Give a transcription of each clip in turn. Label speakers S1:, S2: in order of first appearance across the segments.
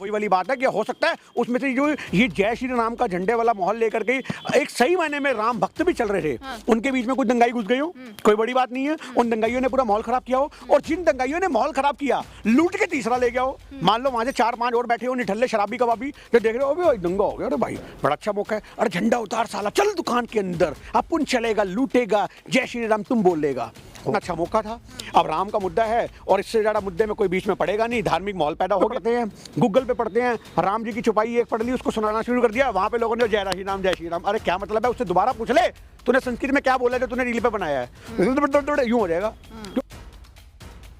S1: वही वाली बात है कि हो सकता है उसमें से जो ये जय श्री राम का झंडे वाला माहौल लेकर के एक सही मायने में राम भक्त भी चल रहे थे, उनके बीच में कुछ दंगाई घुस गई हो, कोई बड़ी बात नहीं है। उन दंगाइयों ने पूरा माहौल खराब किया हो, और जिन दंगाइयों ने माहौल खराब किया लूट के तीसरा ले गया हो। मान लो वहां से 4-5 और बैठे हो निठल्ले शराबी कबाबी, जो देख रहे हो भाई दंगा हो गया, अरे भाई बड़ा अच्छा मौका है, अरे झंडा उतार साला, चल दुकान के अंदर, अपन चलेगा, लूटेगा, जय श्री राम तुम बोल लेगा। अच्छा मौका था। अब राम का मुद्दा है और इससे ज्यादा मुद्दे में कोई बीच में पड़ेगा नहीं, धार्मिक माहौल पैदा हो गए हैं। गूगल पे पढ़ते हैं राम जी की चुपाई एक पढ़ ली, उसको सुनाना शुरू कर दिया, वहां पे लोगों ने जय श्री राम जय श्री राम। अरे क्या मतलब है, उससे दोबारा पूछ ले तूने संस्कृत में क्या बोला जो तूने रील पे बनाया है, यूं हो जाएगा।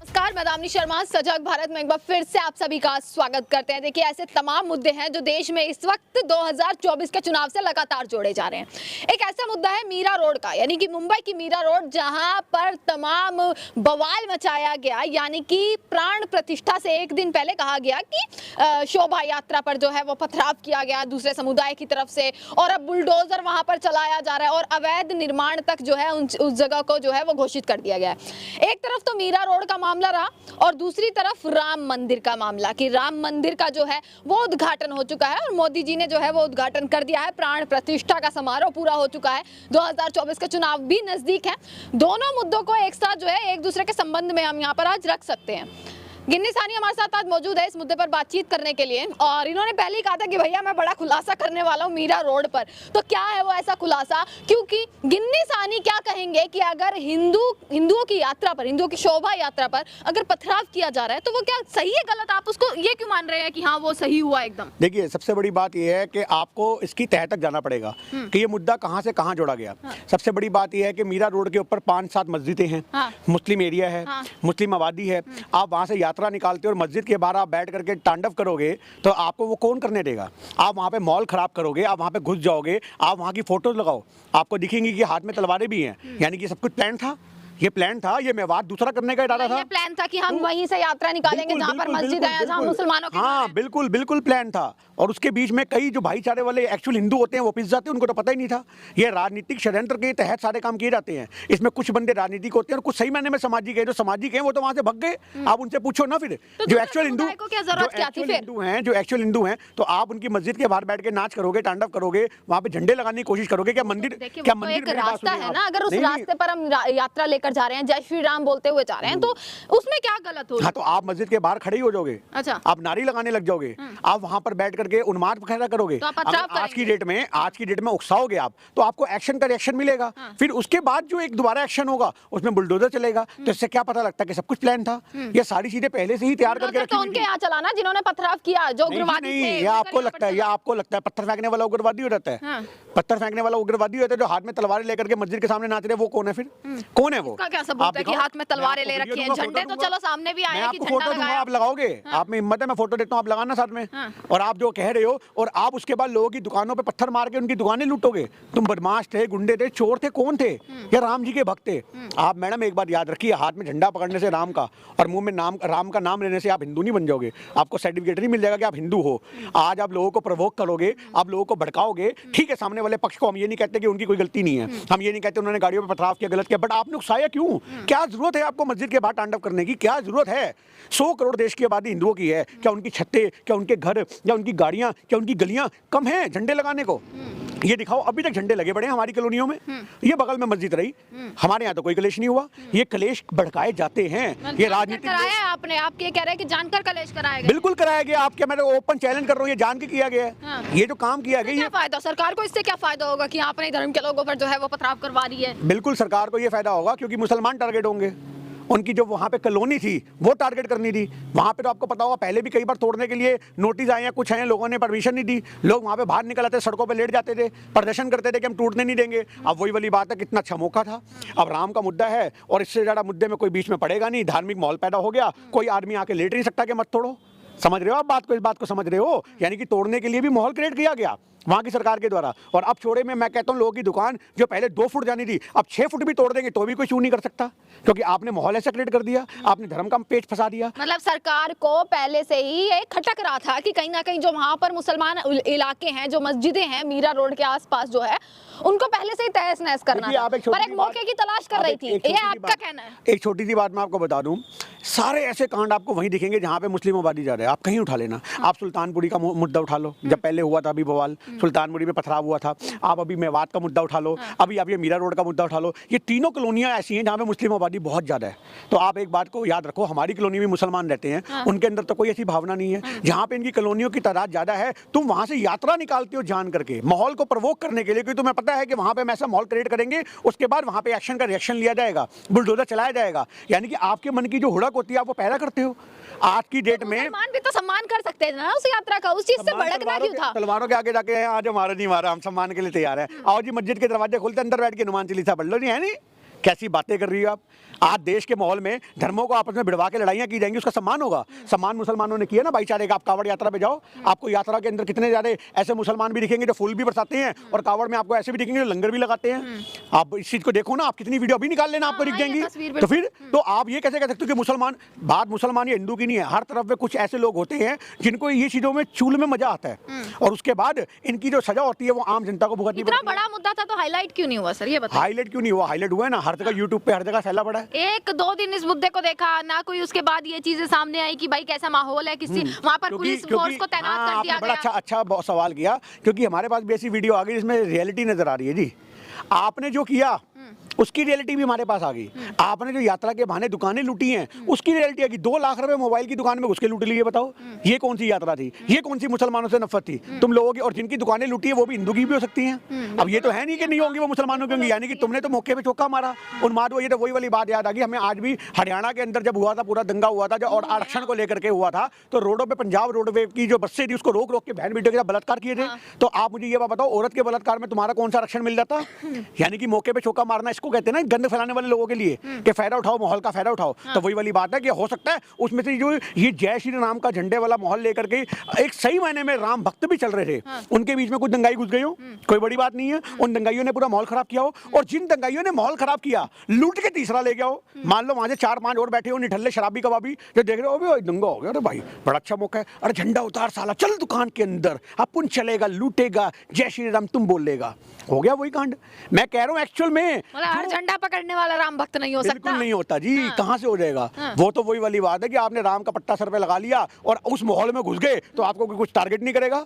S2: नमस्कार, मैं दामिनी शर्मा, सजग भारत में एक बार फिर से आप सभी का स्वागत करते हैं। देखिए, ऐसे तमाम मुद्दे हैं जो देश में इस वक्त 2024 के चुनाव से लगातार जोड़े जा रहे हैं। एक ऐसा मुद्दा है मीरा रोड का, यानी कि मुंबई की मीरा रोड, जहां पर तमाम बवाल मचाया गया, यानी कि प्राण प्रतिष्ठा से एक दिन पहले कहा गया कि शोभा यात्रा पर जो है वो पथराव किया गया दूसरे समुदाय की तरफ से, और अब बुलडोजर वहां पर चलाया जा रहा है और अवैध निर्माण तक जो है उस जगह को जो है वो घोषित कर दिया गया है। एक तरफ तो मीरा रोड का मामला रहा और दूसरी तरफ राम मंदिर का मामला, कि राम मंदिर का जो है वो उद्घाटन हो चुका है और मोदी जी ने जो है वो उद्घाटन कर दिया है। प्राण प्रतिष्ठा का समारोह पूरा हो चुका है, 2024 का चुनाव भी नजदीक है। दोनों मुद्दों को एक साथ जो है एक दूसरे के संबंध में हम यहाँ पर आज रख सकते हैं। गिन्नी सानी हमारे साथ आज मौजूद है इस मुद्दे पर बातचीत करने के लिए, और इन्होंने पहले ही कहा था कि भैया मैं बड़ा खुलासा करने वाला हूँ मीरा रोड पर। तो क्या है वो ऐसा खुलासा, क्योंकि गिन्नी सानी क्या कहेंगे कि अगर हिंदुओं की यात्रा पर, हिंदुओं की शोभा यात्रा पर अगर पथराव किया जा रहा है तो वो क्या सही है गलत, आप उसको ये क्यों मान रहे हैं कि हाँ वो सही हुआ एकदम?
S1: देखिए, सबसे बड़ी बात यह है कि आपको इसकी तह तक जाना पड़ेगा कि ये मुद्दा कहां से कहां जोड़ा गया। सबसे बड़ी बात यह है कि मीरा रोड के ऊपर 5-7 मस्जिदें हैं, मुस्लिम एरिया है, मुस्लिम आबादी है। आप वहां से यात्रा निकालते हो और मस्जिद के बाहर आप बैठ करके तांडव करोगे तो आपको वो कौन करने देगा? आप वहां पे मॉल खराब करोगे, आप वहां पे घुस जाओगे, आप वहां की फोटोज लगाओ, आपको दिखेंगी कि हाथ में तलवारें भी हैं, यानी कि सब कुछ प्लान था। ये प्लान था, ये मेवात दूसरा करने का इरादा था।
S2: ये प्लान था कि हम वहीं से यात्रा निकालेंगे जहां पर मस्जिद है, जहां मुसलमानों के।
S1: हाँ बिल्कुल प्लान था, और उसके बीच में कई जो भाईचारे वाले एक्चुअल हिंदू होते हैं वो पिस जाते हैं, उनको तो पता ही नहीं था। ये राजनीतिक षड्यंत्र के तहत सारे काम किए जाते हैं। इसमें कुछ बंदे राजनीतिक होते हैं और कुछ सही मायने में सामाजिक है। जो सामाजिक है वो तो वहां से भग गए, आप उनसे पूछो ना। फिर जो एक्चुअल हिंदू हैं तो आप उनकी मस्जिद के बाहर बैठ के नाच करोगे, तांडव करोगे, वहां पे झंडे लगाने की कोशिश करोगे। क्या मंदिर
S2: रास्ता है ना, अगर उस रास्ते पर हम यात्रा लेकर जा रहे हैं, जय श्री राम बोलते हुए जा रहे हैं, तो उसमें क्या गलत होगा?
S1: हाँ, तो आप मस्जिद के बाहर खड़े ही हो जाओगे,
S2: अच्छा,
S1: आप नारी लगाने लग जाओगे, आप वहां पर बैठ करके उन्माद वगैरह करोगे,
S2: तो
S1: आज की डेट में उकसाओगे आप, तो आपको एक्शन का रिएक्शन मिलेगा। फिर उसके बाद जो एक दोबारा एक्शन होगा उसमें बुलडोजर चलेगा। तो इससे क्या पता लगता है कि सब कुछ प्लान था? ये सारी चीजें पहले से ही तैयार करके रखी
S2: तो उनके यहाँ चलाना जिन्होंने पथराव किया, जो उग्रवादी थे।
S1: ये आपको लगता है पत्थर फेंकने वाला उग्रवादी हो जाता है? पत्थर फेंकने वाला उग्रवादी होता है जो हाथ में तलवारें लेकर के मस्जिद के सामने नाच रहे, वो कौन है? फिर कौन है वो?
S2: क्या सबूत है कि हाथ में तलवारें ले रखी हैं? झंडे तो चलो सामने भी आए कि
S1: फोटो दूंगा, आप लगाओगे? आप में हिम्मत है? मैं फोटो देता हूँ, आप लगाना साथ में। और आप जो कह रहे हो, और आप उसके बाद लोगों की दुकानों पे पत्थर मार के उनकी दुकानें लूटोगे। तुम बदमाश थे, गुंडे थे, चोर थे, कौन थे? या राम जी के भक्त थे? आप मैडम एक बात याद रखिए, हाथ में झंडा पकड़ने से राम का और मुंह में राम का नाम लेने से आप हिंदू नहीं बन जाओगे। आपको सर्टिफिकेट नहीं मिल जाएगा कि आप हिंदू हो। आज आप लोगों को प्रवोक करोगे, आप लोगों को भड़काओगे। ठीक है, सामने वाले पक्ष को हम ये नहीं कहते कि उनकी कोई गलती नहीं है, हम ये नहीं कहते उन्होंने गाड़ियों पर पथराव किया, गलत किया, बट आपने उकसाया क्यों? क्या जरूरत है आपको मस्जिद के बाहर तांडव करने की? क्या जरूरत है? 100 करोड़ देश की आबादी हिंदुओं की है। क्या उनकी छत्तें, क्या उनके घर, या उनकी गाड़ियां, क्या उनकी गलियां कम हैं झंडे लगाने को? ये दिखाओ, अभी तक झंडे लगे पड़े हैं हमारी कॉलोनियों में। ये बगल में मस्जिद रही, हमारे यहाँ तो कोई कलेश नहीं हुआ। ये कलेश भड़काए जाते हैं, ये राजनीतिक
S2: कराया आपने। आप ये कह रहे हैं कि जानकर कलेश कराया गया?
S1: बिल्कुल कराया गया। आप क्या, मैं ओपन चैलेंज कर रहा हूँ, ये जान के किया गया है। ये जो काम किया गया,
S2: क्या फायदा सरकार को? इससे क्या फायदा होगा कि आपने धर्म के लोगों पर जो है वो पथराव करवा रही है?
S1: बिल्कुल सरकार को ये फायदा होगा, क्योंकि मुसलमान टारगेट होंगे। उनकी जो वहाँ पे कॉलोनी थी वो टारगेट करनी थी। वहाँ पे तो आपको पता होगा पहले भी कई बार तोड़ने के लिए नोटिस आए हैं, कुछ आए, लोगों ने परमिशन नहीं दी, लोग वहाँ पे बाहर निकल आते, सड़कों पे लेट जाते थे, प्रदर्शन करते थे कि हम टूटने नहीं देंगे। अब वही वाली बात है, कितना अच्छा मौका था। अब राम का मुद्दा है और इससे ज़्यादा मुद्दे में कोई बीच में पड़ेगा नहीं, धार्मिक माहौल पैदा हो गया, कोई आदमी आके लेट नहीं सकता कि मत तोड़ो। समझ रहे हो आप बात को? इस बात को समझ रहे हो? यानी कि तोड़ने के लिए भी माहौल क्रिएट किया गया वहाँ की सरकार के द्वारा। और अब छोड़े में मैं कहता हूँ, लोगों की दुकान जो पहले 2 फुट जानी थी अब 6 फुट भी तोड़ देंगे तो भी कोई चू नहीं कर सकता, क्योंकि आपने माहौल ऐसा क्रिएट कर दिया, आपने धर्म का पेच फंसा दिया।
S2: मतलब सरकार को पहले से ही ये खटक रहा था कि कहीं ना कहीं जो वहाँ पर मुसलमान इलाके हैं, जो मस्जिदें हैं मीरा रोड के आसपास जो है, उनको पहले से ही तहस नहस करना था, पर एक मौके की तलाश कर रही थी। ये आपका कहना है?
S1: एक छोटी सी बात मैं आपको बता दूं, सारे ऐसे कांड आपको वहीं दिखेंगे जहाँ पे मुस्लिम आबादी जा रहे हैं। आप कहीं उठा लेना। आप सुल्तानपुरी का मुद्दा उठा लो, जब पहले हुआ था अभी बवाल, सुल्तानपुरी में पथराव हुआ था। आप अभी मेवात का मुद्दा उठा लो, अभी आप ये मीरा रोड का मुद्दा उठा लो। ये तीनों कॉलोनियां ऐसी हैं जहाँ पे मुस्लिम आबादी बहुत ज़्यादा है। तो आप एक बात को याद रखो, हमारी कॉलोनी में मुसलमान रहते हैं, उनके अंदर तो कोई ऐसी भावना नहीं है। जहाँ पे इनकी कॉलोनियों की तादाद ज़्यादा है, तुम वहाँ से यात्रा निकालते हो जान करके, माहौल को प्रवोक करने के लिए, क्योंकि तुम्हें पता है कि वहाँ पे हम ऐसा माहौल क्रिएट करेंगे, उसके बाद वहाँ पे एक्शन का रिएक्शन लिया जाएगा, बुलडोजर चलाया जाएगा। यानी कि आपके मन की जो हुड़क होती है आप वो पैदा करते हो। आज की डेट में
S2: मुसलमान भी तो सम्मान कर सकते हैं ना उस यात्रा का, उस चीज से भड़कना क्यों था?
S1: तलवारों के आगे जाके आज हमारा नहीं मारा, हम सम्मान के लिए तैयार है। आओ जी मस्जिद के दरवाजे खोलते अंदर बैठ के नुमान चालीसा पढ़ लो। नहीं है नहीं, कैसी बातें कर रही हो आप। आज देश के माहौल में धर्मों को आपस में भिड़वा के लड़ाइयाँ की जाएंगी, उसका सम्मान होगा। सम्मान मुसलमानों ने किया ना भाईचारे का। आप कावड़ यात्रा पे जाओ, आपको यात्रा के अंदर कितने ज्यादा ऐसे मुसलमान भी दिखेंगे जो फूल भी बरसाते हैं, और कावड़ में आपको ऐसे भी दिखेंगे जो लंगर भी लगाते हैं। आप इस चीज को देखो ना, आप कितनी वीडियो भी निकाल लेना, आपको दिख जाएंगी। तो फिर तो आप ये कैसे कह सकते हो कि मुसलमान, बात मुसलमान या हिंदू की नहीं है, हर तरफ में कुछ ऐसे लोग होते हैं जिनको ये चीजों में चूल में मजा आता है, और उसके बाद इनकी जो सजा होती है वो आम जनता को भुगतनी पड़ती है।
S2: इतना बड़ा मुद्दा था तो हाईलाइट क्यों नहीं हुआ सर, ये बताइए।
S1: हाईलाइट क्यों नहीं हुआ? हाईलाइट हुआ है ना, हर जगह यूट्यूब पे हर जगह फैला पड़ा है।
S2: एक दो दिन इस मुद्दे को देखा ना कोई, उसके बाद ये चीजें सामने आई कि भाई कैसा माहौल है, किसी वहां पर पुलिस फोर्स को तैनात कर दिया
S1: बड़ा
S2: गया।
S1: अच्छा बहुत सवाल किया, क्योंकि हमारे पास भी ऐसी वीडियो आ गई जिसमें रियलिटी नजर आ रही है जी। आपने जो किया उसकी रियलिटी भी हमारे पास आ गई। आपने जो यात्रा के बहाने दुकानें लूटी हैं उसकी रियलिटी आ गई। 2 लाख रुपए मोबाइल की दुकान में घुस के लूट लिए, बताओ ये कौन सी यात्रा थी? ये कौन सी मुसलमानों से नफरत थी तुम लोगों की? और जिनकी दुकानें लूटी है वो भी हिंदू की भी हो सकती हैं। अब ये तो है नहीं कि नहीं होंगी वो मुसलमानों की होंगी। यानी कि तुमने तो मौके पे चौका मारा उन मार। ये तो वही वाली बात याद आ गई हमें आज भी। हरियाणा के अंदर जब हुआ था, पूरा दंगा हुआ था जो, और आरक्षण को लेकर के हुआ था, तो रोडों पे पंजाब रोडवे की जो बसें थी उसको रोक रोक के बहन बेटियों के साथ बलात्कार किए थे। तो आप मुझे ये बात बताओ, औरत के बलात्कार में तुम्हारा कौन सा आरक्षण मिल जाता? यानी कि मौके पे चौका मारना, इसको कहते हैं ना गंद फैलाने वाले लोगों के लिए, कि फायदा उठाओ, माहौल का फायदा उठाओ। तो वही वाली बात है कि हो सकता है उसमें से जो ये जय श्री राम का झंडे वाला माहौल लेकर के एक सही मायने में राम भक्त भी चल रहे थे, उनके बीच में कुछ दंगाई घुस गई हो, कोई बड़ी बात नहीं है। उन दंगाइयों ने पूरा माहौल खराब किया हो, और जिन दंगाइयों ने माहौल खराब किया लूट के तीसरा ले गया हो। मान लो वहां से 4-5 और बैठे हो निठल्ले शराबी कबाबी जो देख रहे हो, दंगा हो गया, अरे भाई बड़ा अच्छा मौका है, अरे झंडा उतार साला, चल दुकान के अंदर, अपन चलेगा, लूटेगा, जय श्री राम तुम बोलेगा। हो गया वही कांड। मैं कह रहा हूँ एक्चुअल में
S2: हर झंडा पकड़ने वाला राम भक्त नहीं हो सकता।
S1: बिल्कुल नहीं होता जी। कहाँ से हो जाएगा? वो तो वही वाली बात है कि आपने राम का पट्टा सर पे लगा लिया और उस माहौल में घुस गए तो आपको कोई कुछ टारगेट नहीं करेगा।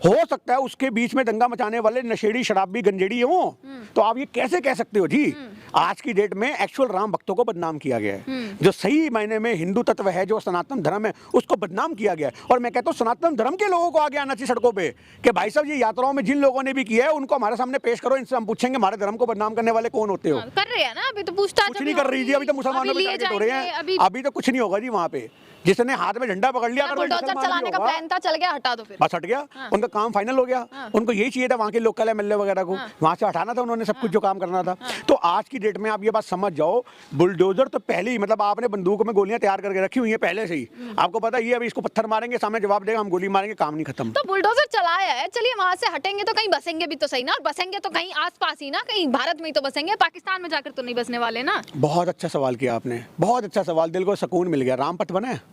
S1: हो सकता है उसके बीच में दंगा मचाने वाले नशेड़ी शराबी गंजेड़ी हो, तो आप ये कैसे कह सकते हो जी? आज की डेट में एक्चुअल राम भक्तों को बदनाम किया गया है, जो सही मायने में हिंदू तत्व है, जो सनातन धर्म है, उसको बदनाम किया गया है। और मैं कहता हूँ सनातन धर्म के लोगों को आगे आना चाहिए सड़कों पे कि भाई साहब ये यात्राओं में जिन लोगों ने भी किया है उनको हमारे सामने पेश करो, इनसे हम पूछेंगे हमारे धर्म को बदनाम करने वाले कौन होते हो।
S2: कर रहे हैं ना अभी तो पूछताछ
S1: कुछ नहीं कर रही जी, अभी तो मुसलमानों पे टारगेट हो रहे हैं। अभी तो कुछ नहीं होगा जी। वहाँ पे जिसने हाथ में झंडा पकड़ लिया,
S2: बुलडोजर चलाने का प्लान था, चल गया, हटा दो, फिर
S1: बस हट गया। उनका काम फाइनल हो गया। उनको यही चाहिए था वहाँ के लोकल एमएलए वगैरह को, वहाँ से हटाना था उन्होंने सब कुछ जो काम करना था। तो आज की डेट में आप ये बात समझ जाओ, बुलडोजर तो पहले ही, मतलब आपने बंदूक में गोलियां तैयार करके रखी हुई है पहले से ही। आपको पता ही है अभी इसको पत्थर मारेंगे, सामने जवाब देगा, हम गोली मारेंगे, काम नहीं खत्म।
S2: तो बुलडोजर चलाया है, चलिए वहां से हटेंगे तो कहीं बसेंगे भी तो सही ना, और बसेंगे तो कहीं आसपास ही ना, कहीं भारत में ही तो बसेंगे, पाकिस्तान में जाकर तो नहीं बसने वाले ना।
S1: बहुत अच्छा सवाल किया आपने, बहुत अच्छा सवाल, दिल को सुकून मिल गया। रामपथ बना है,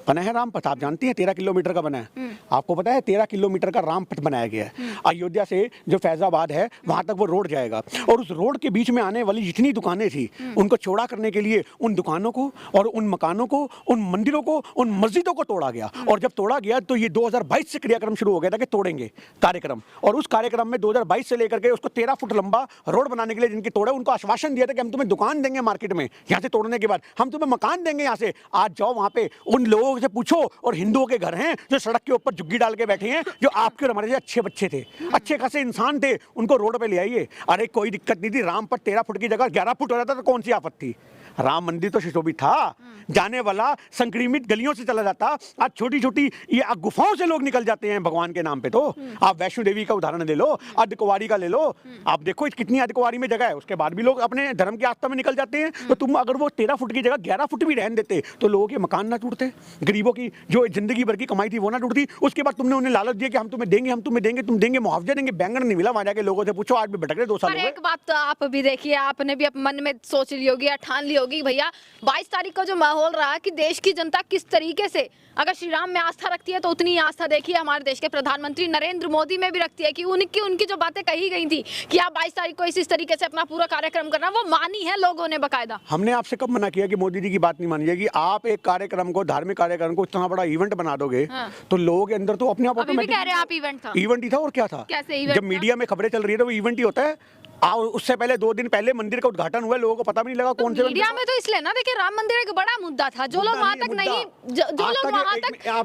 S1: बना है रामपथ, आप जानती हैं 13 किलोमीटर का बना है। आपको पता है 13 किलोमीटर का रामपथ बनाया गया है। अयोध्या से जो फैजाबाद है वहां तक वो रोड जाएगा, और उस रोड के बीच में आने वाली जितनी दुकानें थी उनको चौड़ा करने के लिए उन दुकानों को और उन मकानों को, उन मंदिरों को, उन मस्जिदों को तोड़ा गया। और जब तोड़ा गया तो ये 2022 से क्रियाक्रम शुरू हो गया था कि तोड़ेंगे कार्यक्रम, और उस कार्यक्रम में 2022 से लेकर के उसको 13 फुट लंबा रोड बनाने के लिए जिनके तोड़े उनको आश्वासन दिया था कि हम तुम्हें दुकान देंगे मार्केट में, यहाँ से तोड़ने के बाद हम तुम्हें मकान देंगे यहाँ से। आज जाओ वहाँ पे उन लोगों से पूछो, और हिंदुओं के घर हैं जो सड़क के ऊपर झुग्गी डाल के बैठे हैं, जो आपके और हमारे जैसे अच्छे बच्चे थे, अच्छे खासे इंसान थे, उनको रोड पे ले आइए। अरे कोई दिक्कत नहीं थी, राम पर 13 फुट की जगह 11 फुट हो जाता तो कौन सी आफत थी? राम मंदिर तो सुशोभित था, जाने वाला संक्रामित गलियों से चला जाता। आज छोटी छोटी ये गुफाओं से लोग निकल जाते हैं भगवान के नाम पे। तो आप वैष्णो देवी का उदाहरण ले लो, अर्धकुंवारी का ले लो, आप देखो कितनी अर्धकुंवारी में जगह है, उसके बाद भी लोग अपने धर्म की आस्था में निकल जाते हैं। तो तुम अगर वो 13 फुट की जगह 11 फुट भी रहने देते तो लोगों के मकान ना टूटते, गरीबों की जो जिंदगी भर की कमाई थी वो ना टूटती। उसके बाद तुमने उन्हें लालच दिया कि हम तुम्हें देंगे, हम तुम्हें देंगे, तुम देंगे, मुआवजा देंगे, बैंगन नहीं मिला, वहां जाके लोगों से पूछो, आज भी भटक रहे 2 साल हो गए।
S2: एक बात तो आप भी देखिए, आपने भी मन में सोच ली होगी, ठान ली होगी भैया 22 तारीख का जो माहौल रहा कि देश की जनता किस तरीके से अगर श्री राम में आस्था रखती है तो उतनी ही आस्था देखिए हमारे देश के प्रधानमंत्री नरेंद्र मोदी में भी रखती है कि उनकी जो बातें कही गई थी कि आप 22 तारीख को इस तरीके से अपना पूरा कार्यक्रम करना, वो मानी है लोगों ने बकायदा।
S1: हमने आपसे कब मना किया कि मोदी जी की बात नहीं मानी जाएगी? आप एक कार्यक्रम को, धार्मिक कार्यक्रम को इतना बड़ा इवेंट बना दोगे तो लोगों के अंदर तो अपने आप
S2: अभी भी कह रहे हैं आप इवेंट था।
S1: इवेंट ही था और क्या था?
S2: कैसे इवेंट
S1: जब मीडिया में खबरें चल रही है तो वो इवेंट ही होता है। उससे पहले 2 दिन पहले मंदिर का उद्घाटन हुआ, लोगों को पता भी नहीं लगा कौन से
S2: मीडिया में। तो इसलिए ना देखिए राम मंदिर एक बड़ा मुद्दा था, जो लोग वहां तक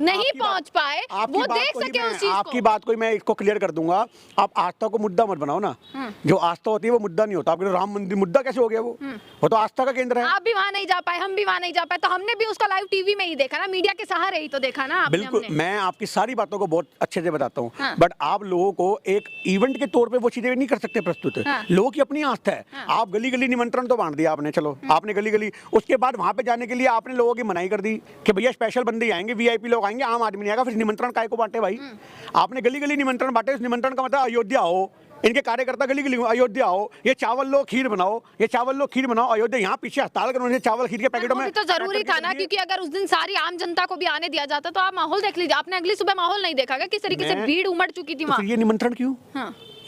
S2: नहीं पहुंच पाए वो देख सके उस चीज को।
S1: आपकी बात को मैं इसको क्लियर कर दूंगा। आप आस्था को मुद्दा मत बनाओ ना। जो आस्था होती है वो मुद्दा नहीं होता। आपके राम मंदिर मुद्दा कैसे हो गया? वो तो आस्था का केंद्र है।
S2: आप भी वहां नहीं जा पाए, हम भी वहां नहीं जा पाए, तो हमने भी उसका लाइव टीवी में ही देखा ना, मीडिया के सहारे ही तो देखा ना।
S1: बिल्कुल, मैं आपकी सारी बातों को बहुत अच्छे से बताता हूँ, बट आप लोगों को एक इवेंट के तौर पे वो चीजें नहीं कर सकते प्रस्तुत। लोगों की अपनी आस्था है। आप गली गली निमंत्रण तो बांट दिया आपने, चलो आपने गली गली, उसके बाद वहां पे जाने के लिए आपने लोगों की मनाही कर दी कि भैया स्पेशल बंदे आएंगे, वीआईपी लोग आएंगे, आम आदमी नहीं आएगा। फिर निमंत्रण काय को बांटे भाई? आपने गली गली निमंत्रण बांटे। उस निमंत्रण का मतलब अयोध्या आओ, इनके कार्यकर्ता गली गली अयोध्या आओ, ये चावल लो खीर बनाओ, ये चावल लो खीर बनाओ, अयोध्या यहाँ पीछे हड़ताल करो, चावल खीर के पैकेटों में।
S2: तो जरूरी था ना, क्योंकि अगर उस दिन सारी आम जनता को भी आने दिया जाता तो आप माहौल देख लीजिए। आपने अगली सुबह माहौल नहीं देखा क्या? किस तरीके से भीड़ उमड़ चुकी थी वहाँ।
S1: ये निमंत्रण क्यों?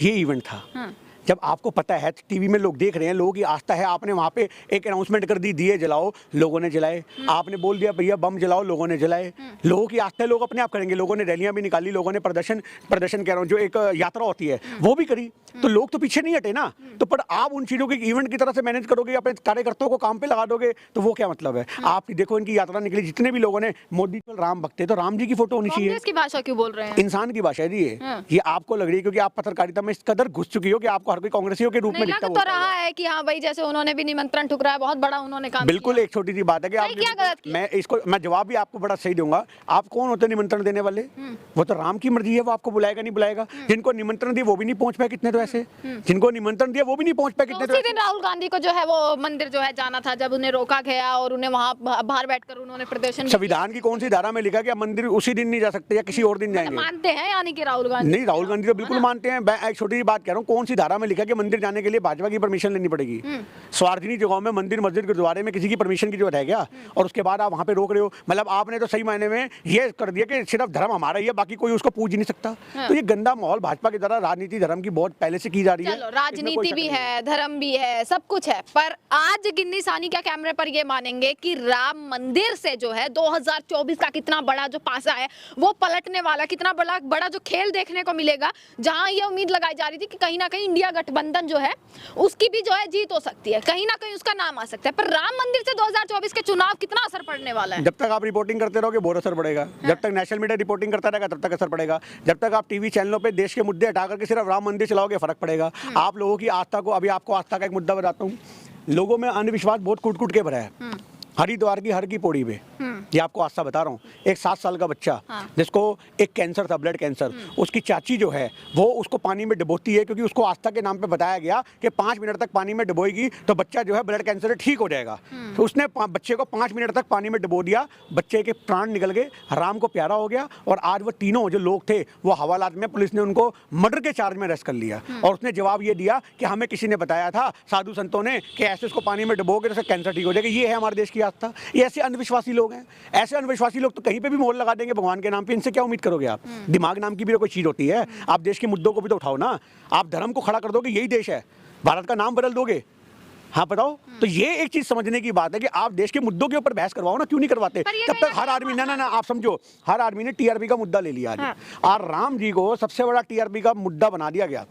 S1: ये इवेंट था। जब आपको पता है, टीवी में लोग देख रहे हैं, लोगों की आस्था है, आपने वहां पे एक अनाउंसमेंट कर दी, दिए जलाओ, लोगों ने जलाए। आपने बोल दिया भैया बम जलाओ, लोगों ने जलाए। लोगों की आस्था है, लोग अपने आप करेंगे। लोगों ने रैलियां भी निकाली, लोगों ने प्रदर्शन कह रहा हूँ, जो एक यात्रा होती है वो भी करी। तो लोग तो पीछे नहीं हटे ना। तो पर आप उन चीजों के इवेंट की तरह से मैनेज करोगे, अपने कार्यकर्ताओं को काम पे लगा दोगे, तो वो क्या मतलब है? आप देखो इनकी यात्रा निकली, जितने भी लोगों ने, मोदी राम भक्त है तो राम जी की फोटो होनी चाहिए।
S2: की भाषा क्यों बोल रहे हैं? इंसान
S1: की भाषा है ये आपको लग रही है क्योंकि आप पत्रकारिता में इस कदर घुस चुकी हो कि आपको हर कोई कांग्रेसियों के रूप में
S2: लग तो रहा है कि हाँ भाई, जैसे उन्होंने भी निमंत्रण ठुकराया, बहुत बड़ा उन्होंने काम
S1: बिल्कुल
S2: किया।
S1: एक छोटी सी बात है कि आप, मैं जवाब भी आपको बड़ा सही दूंगा। आप कौन होते निमंत्रण देने वाले? वो तो राम की मर्जी है, वो आपको बुलाएगा नहीं बुलाएगा। जिनको निमंत्रण दिया वो भी नहीं पहुंच पाए कितने, तो ऐसे जिनको निमंत्रण दिया वो भी नहीं पहुंच पाए कितने।
S2: उसी दिन राहुल गांधी को जो है वो मंदिर जो है जाना था, जब उन्हें रोका गया और उन्हें वहां बाहर बैठकर उन्होंने प्रदर्शन।
S1: संविधान की कौन सी धारा में लिखा कि आप मंदिर उसी दिन नहीं जा सकते या किसी और दिन जाएंगे?
S2: मानते हैं यानी कि राहुल गांधी?
S1: नहीं, राहुल गांधी तो बिल्कुल मानते हैं। मैं एक छोटी सी बात कह रहा हूँ, कौन सी धारा में लिखा कि मंदिर जाने के लिए भाजपा की परमिशन लेनी पड़ेगी? स्वार्थी जगहों में मंदिर मस्जिद गुरुद्वारे में किसी की परमिशन की जरूरत है क्या? और उसके बाद आप वहां पे रोक रहे हो। मतलब आपने तो सही मायने में ये कर दिया कि सिर्फ धर्म हमारा ही है, बाकी कोई उसको पूज नहीं सकता। तो ये गंदा माहौल भाजपा की तरह राजनीति धर्म की बहुत पहले से की जा रही है।
S2: चलो, राजनीति भी है, धर्म भी है, सब कुछ है, पर आज गिन्नी सानी क्या कैमरे पर ये मानेंगे कि राम मंदिर से जो है 2024 का कितना बड़ा जो पासा है वो पलटने वाला, कितना बड़ा जो खेल देखने को मिलेगा, जहां ये उम्मीद लगाई जा रही थी कि कहीं ना कहीं इंडिया गठबंधन जो है उसकी भी जो है जीत हो सकती है, कहीं ना कहीं उसका नाम आ सकता है। पर राम मंदिर से 2024 के चुनाव कितना असर पड़ने वाला है?
S1: जब तक आप रिपोर्टिंग करते रहोगे बहुत असर पड़ेगा। जब तक नेशनल मीडिया रिपोर्टिंग करता रहेगा तब तक असर पड़ेगा। जब तक आप टीवी चैनलों पे देश के मुद्दे हटा करके सिर्फ राम मंदिर चलाओगे फर्क पड़ेगा। आप लोगों की आस्था को, अभी आपको आस्था का एक मुद्दा बताता हूँ, लोगों में अंधविश्वास बहुत कूट कूट के भरा है। हरिद्वार की हर की पौड़ी पे, ये आपको आस्था बता रहा हूँ, एक 7 साल का बच्चा जिसको एक कैंसर था, ब्लड कैंसर, उसकी चाची जो है वो उसको पानी में डुबोती है क्योंकि उसको आस्था के नाम पे बताया गया कि 5 मिनट तक पानी में डुबोएगी तो बच्चा जो है ब्लड कैंसर से ठीक हो जाएगा। तो उसने बच्चे को 5 मिनट तक पानी में डुबो दिया, बच्चे के प्राण निकल गए, राम को प्यारा हो गया। और आज वो तीनों जो लोग थे वो हवालात में, पुलिस ने उनको मर्डर के चार्ज में अरेस्ट कर लिया। और उसने जवाब ये दिया कि हमें किसी ने बताया था, साधु संतों ने, कि ऐसे उसको पानी में डुबोगे तो कैंसर ठीक हो जाएगा। ये है हमारे देश की आस्था। ये ऐसे अंधविश्वासी लोग हैं। ऐसे अंधविश्वासी लोग तो कहीं पे भी मोहर लगा देंगे भगवान के नाम पे। इनसे क्या उम्मीद करोगे आप? दिमाग नाम की भी कोई चीज होती है। आप देश के मुद्दों को भी तो उठाओ ना। आप धर्म को खड़ा कर दोगे, यही देश है, भारत का नाम बदल दोगे? हाँ बताओ। तो ये एक चीज समझने की बात है कि आप देश के मुद्दों के ऊपर बहस करवाओ ना, क्यों नहीं करवाते? तब तक हर आदमी ना आप समझो, हर आदमी ने टीआरपी का मुद्दा ले लिया आज। और राम जी को सबसे बड़ा टीआरपी का मुद्दा बना दिया गया।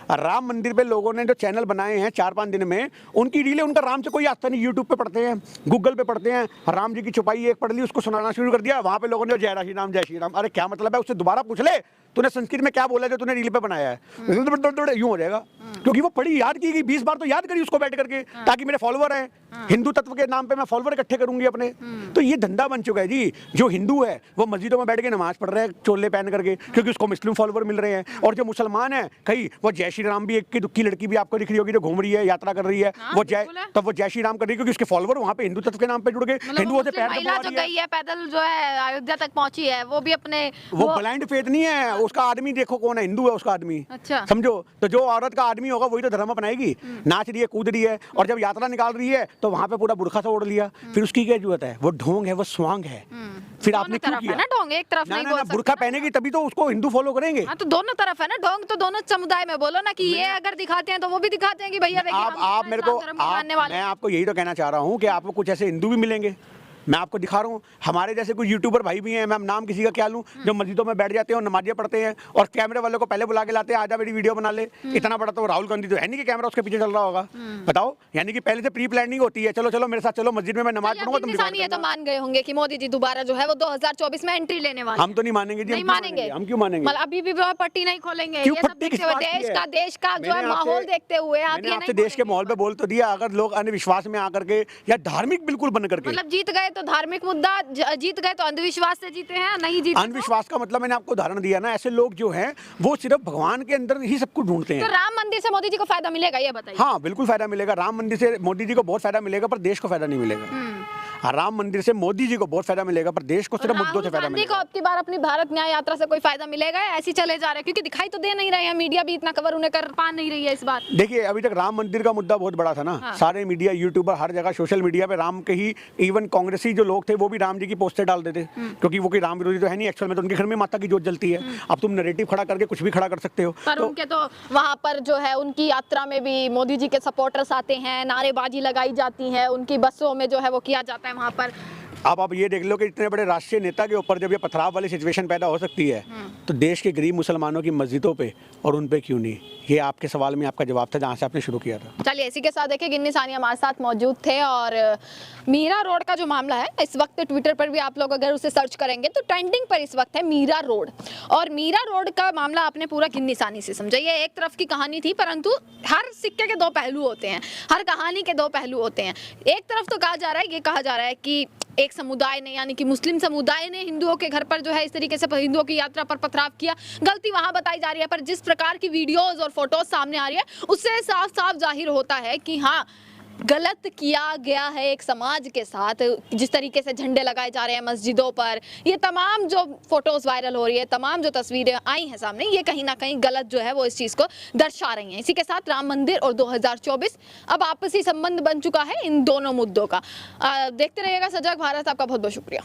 S1: राम मंदिर पे लोगों ने जो चैनल बनाए हैं 4-5 दिन में, उनकी रीलें, उनका राम से कोई आस्था नहीं। यूट्यूब पे पढ़ते हैं, गूगल पे पढ़ते हैं, राम जी की चुपाई एक पढ़ ली, उसको सुनाना शुरू कर दिया। वहां पे लोगों ने जय श्री राम जय श्री राम। अरे क्या मतलब है? उससे दोबारा पूछ ले तूने संस्कृत में क्या बोला जो तूने रील पे बनाया है, यूं हो जाएगा। क्योंकि वो पढ़ी, याद की गई, 20 बार तो याद करी उसको बैठ करके, ताकि मेरे फॉलोवर हैं, हिंदू तत्व के नाम पे मैं फॉलोवर इकट्ठे करूंगी अपने। तो ये धंधा बन चुका है जी। जो हिंदू है वो मस्जिदों में बैठ के नमाज पढ़ रहे हैं चोले पहन करके, क्योंकि उसको मुस्लिम फॉलोवर मिल रहे हैं। और जो मुसलमान है कहीं, वो जय श्री राम भी, एक की दुखी लड़की भी आपको दिख रही होगी जो घूम रही है, यात्रा कर रही है, वो जय श्री राम कर रही है, क्योंकि उसके फॉलोवर वहां पे हिंदू तत्व के नाम पे जुड़ गए। हिंदुओं से पैर
S2: जो गई है पैदल जो है अयोध्या तक पहुंची है, वो भी अपने,
S1: वो ब्लाइंड फेथ नहीं है, उसका आदमी देखो कौन है, हिंदू है उसका आदमी।
S2: अच्छा।
S1: समझो, तो जो औरत का आदमी होगा वही तो धर्म अपनाएगी। नाच रही है, कूद रही है, और जब यात्रा निकाल रही है तो वहां पे पूरा बुरखा सा ओढ़ लिया, फिर उसकी क्या जरूरत है? वो ढोंग है, वो स्वांग है। फिर आपने क्यों किया?
S2: ना ढोंग एक तरफ नहीं बोल सकते
S1: बुरखा
S2: ना।
S1: पहनेगी तभी तो उसको हिंदू फॉलो करेंगे।
S2: हाँ, तो दोनों तरफ है ना ढोंग, तो दोनों समुदाय में बोलो ना कि ये अगर दिखाते हैं तो वो भी दिखाते हैं कि भैया देखिए
S1: आप मेरे को मैं आपको यही तो कहना चाह रहा हूँ कि आपको कुछ ऐसे हिंदू भी मिलेंगे। मैं आपको दिखा रहा हूँ, हमारे जैसे कुछ यूट्यूबर भाई भी हैं, मैं नाम किसी का क्या लूं, जो मस्जिदों में बैठ जाते हैं और नमाज़ें पढ़ते हैं और कैमरे वालों को पहले बुला के लाते हैं, आजा मेरी वीडियो बना ले। इतना बड़ा तो राहुल गांधी तो है नहीं कि कैमरा उसके पीछे चल रहा होगा। बताओ, यानी कि पहले से प्री प्लानिंग होती है, चलो चलो मेरे साथ चलो मस्जिद में मैं नमाज पढ़ूंगा, तुम
S2: निशानी है तो मान गए होंगे कि मोदी जी दोबारा जो है वो 2024 में एंट्री लेने वाले।
S1: हम तो नहीं मानेंगे जी,
S2: नहीं मानेंगे।
S1: हम क्यों मानेंगे?
S2: मतलब अभी भी वो पट्टी नहीं खोलेंगे,
S1: क्यों
S2: ये सब
S1: पट्टी
S2: देखते
S1: किस
S2: हुए
S1: बात की
S2: देश का जो है
S1: मैंने
S2: माहौल
S1: आपसे-
S2: देखते हुए आप
S1: मैंने
S2: ये
S1: आपसे
S2: नहीं
S1: देश के माहौल पे बोल तो दिया, अगर लोग अंधविश्वास में आकर के या धार्मिक बिल्कुल बन करके,
S2: मतलब जीत गए तो धार्मिक मुद्दा, जीत गए तो अंधविश्वास से जीते हैं, नहीं जीते
S1: अंधविश्वास का मतलब मैंने आपको उदाहरण दिया ना, ऐसे लोग जो हैं वो सिर्फ भगवान के अंदर ही सब कुछ ढूंढते
S2: तो
S1: हैं।
S2: राम मंदिर से मोदी जी को फायदा मिलेगा, ये बताइए।
S1: हाँ बिल्कुल फायदा मिलेगा, राम मंदिर से मोदी जी को बहुत फायदा मिलेगा, पर देश को फायदा नहीं मिलेगा। हाँ, राम मंदिर से मोदी जी को बहुत फायदा मिलेगा, पर देश को सिर्फ मुद्दों से फायदा
S2: गांधी को
S1: मिलेगा।
S2: अब की बार अपनी भारत न्याय यात्रा से कोई फायदा मिलेगा या ऐसे ही चले जा रहे हैं? क्योंकि दिखाई तो दे नहीं रहे हैं, मीडिया भी इतना कवर उन्हें कर पा नहीं रही है इस बार।
S1: देखिए, अभी तक राम मंदिर का मुद्दा बहुत बड़ा था ना।
S2: हाँ।
S1: सारे मीडिया, यूट्यूबर, हर जगह सोशल मीडिया पे राम के ही, इवन कांग्रेसी जो लोग थे वो भी राम जी की पोस्टर डाल देते, क्योंकि वो कोई राम विरोधी तो है नहीं एक्चुअल में, तो उनके घर में माता की जोत जलती है। अब तुम नैरेटिव खड़ा करके कुछ भी खड़ा कर सकते हो।
S2: पर उनके तो वहां पर जो है उनकी यात्रा में भी मोदी जी के सपोर्टर्स आते हैं, नारेबाजी लगाई जाती है, उनकी बसों में जो है वो किया जाता है वहां पर।
S1: अब आप ये देख लो कि इतने बड़े राष्ट्रीय नेता के ऊपर जब ये पथराव वाली सिचुएशन पैदा हो सकती है, तो देश के गरीब मुसलमानों की मस्जिदों पे और उन पे क्यों नहीं? ये आपके सवाल में आपका जवाब था जहाँ से आपने शुरू किया था।
S2: चलिए, इसी के साथ देखिए गिन्नी सानी हमारे साथ मौजूद थे, और मीरा रोड का जो मामला है इस वक्त ट्विटर पर भी आप लोग अगर उसे सर्च करेंगे तो ट्रेंडिंग पर इस वक्त है मीरा रोड। और मीरा रोड का मामला आपने पूरा गिन्नी सानी से समझा। ये एक तरफ की कहानी थी, परंतु हर सिक्के के दो पहलू होते हैं, हर कहानी के दो पहलू होते हैं। एक तरफ तो कहा जा रहा है, ये कहा जा रहा है कि एक समुदाय ने, यानी कि मुस्लिम समुदाय ने हिंदुओं के घर पर जो है इस तरीके से हिंदुओं की यात्रा पर पथराव किया, गलती वहां बताई जा रही है। पर जिस प्रकार की वीडियोस और फोटोज सामने आ रही है उससे साफ साफ जाहिर होता है कि हाँ, गलत किया गया है एक समाज के साथ। जिस तरीके से झंडे लगाए जा रहे हैं मस्जिदों पर, ये तमाम जो फोटोज वायरल हो रही है, तमाम जो तस्वीरें आई हैं सामने, ये कहीं ना कहीं गलत जो है वो इस चीज को दर्शा रही हैं। इसी के साथ राम मंदिर और 2024 अब आपसी संबंध बन चुका है इन दोनों मुद्दों का। देखते रहिएगा सजग भारत। आपका बहुत बहुत शुक्रिया।